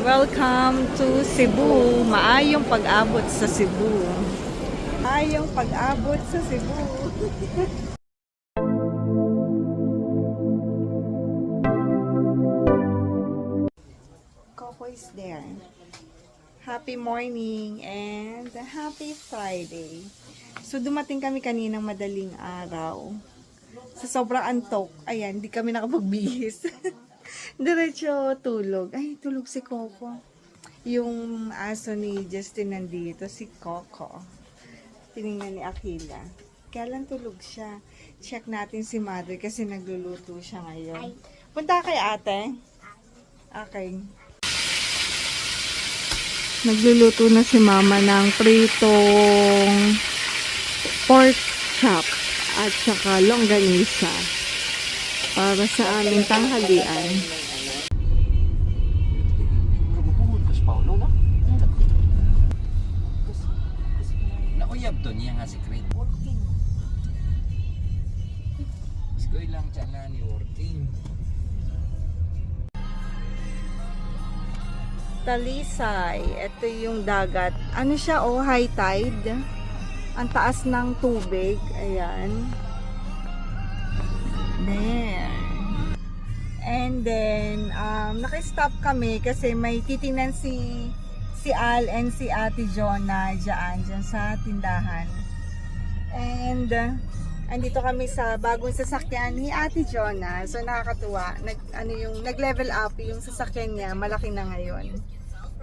Welcome to Cebu. Maayong pag-abot sa Cebu. Maayong pag-abot sa Cebu. Coco is there. Happy morning and happy Friday. So dumating kami kaninang madaling araw. Sa sobrang antok, ayan, hindi kami nakapagbihis. Diretso tulog. Ay, tulog si Coco. Yung aso ni Justin nandito, si Coco. Tinignan ni Akila. Kaya lang tulog siya. Check natin si Mother kasi nagluluto siya ngayon. Punta kay ate. Okay. Nagluluto na si Mama ng pritong pork chop at saka longganisa para sa aming tanghalian. Nauyab to niya nga si Creed. Working. Iskoy lang siya na ni working. Talisay. Ito yung dagat. Ano siya, oh, high tide. Ang taas ng tubig. Ayan. There. And then, naka-stop kami kasi may titingnan si Al and si Ate Jonah dyan sa tindahan. And, andito kami sa bagong sasakyan ni Ate Jonah. So, nakakatuwa. Nag-level up yung sasakyan niya. Malaki na ngayon.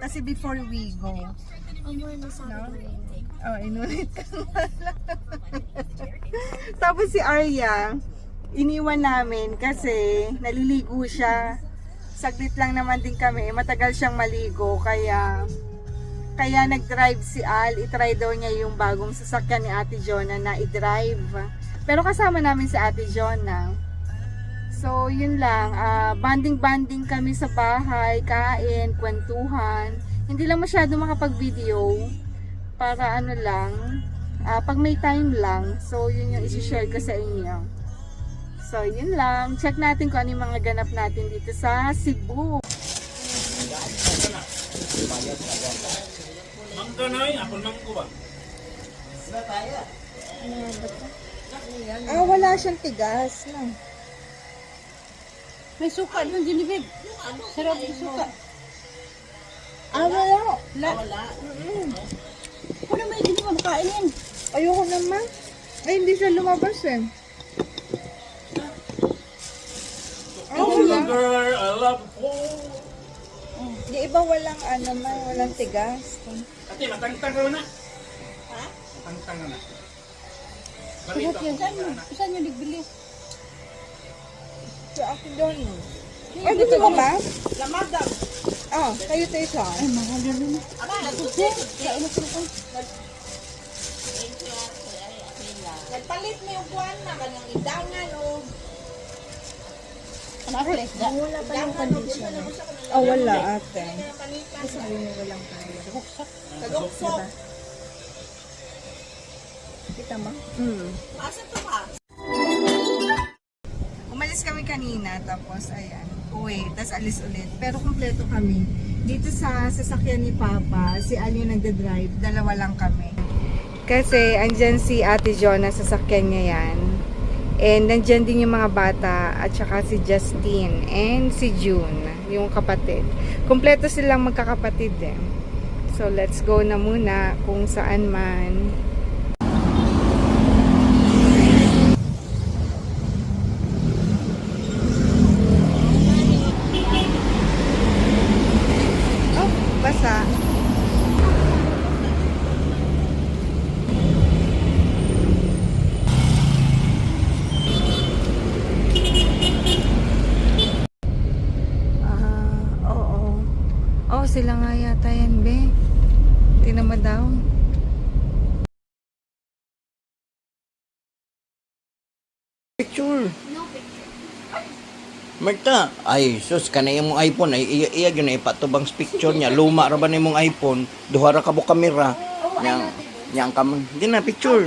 Kasi before we go. No? Oh, inulit ka Tapos si Arya, iniwan namin kasi naliligo siya. Saglit lang naman din kami. Matagal siyang maligo. Kaya nag-drive si Al. I-try daw niya yung bagong sasakyan ni Ate Jonah na i-drive. Pero kasama namin si Ate Jonah. So, yun lang. Banding-banding kami sa bahay. Kain, kwentuhan. Hindi lang masyado makapag-video. Para ano lang. Pag may time lang. So, yun yung isi-share ko sa inyo. So, yun lang. Check natin kung ano yung mga ganap natin dito sa Cebu. Mangkanay, ako nang kuba. Wala siyang tigas. No? May suka doon, Genevieve. Sarap yung suka. Wala. Wala. Kung naman hindi mo makainin. Ayoko naman. Ay, hindi siya lumabas eh. Girl, I love you. Di iba walang walang tigas. Ate, matangtang ka na. Ha? Matangtang ka na. Sarap yan. Saan nyo nagbili? So, ako doon. Ay, gusto mo ba? Lamadam. Kayo tayo siya. Ay, mahal yun naman. Kain na sila. Nagpalit mo yung buwan na, kanyang idangan o Ano ako lang? Wala pa yung condition. Wala ate. Kasi sabi mo walang kaya. kaguksok. Kita mo? Asa to ka? Umalis kami kanina, tapos ayan, uwi, tapos alis ulit. Pero kumpleto kami. Dito sa sasakyan ni Papa, si Al yung nagda-drive, dalawa lang kami. Kasi andyan si Ate Jonah, sasakyan niya yan. And nandyan din yung mga bata, at saka si Justin, and si June, yung kapatid. Kumpleto silang magkakapatid eh. So let's go na muna kung saan man. Basa. Oo. Sila nga yata yan, be. Tinamad daw. Picture. Marta, ay sus kana imong iPhone ay iya gyud na ipatubang picture niya. Luma ra ba nimong iPhone? Duha ra ka mo kamera. Yang kam. Di na picture.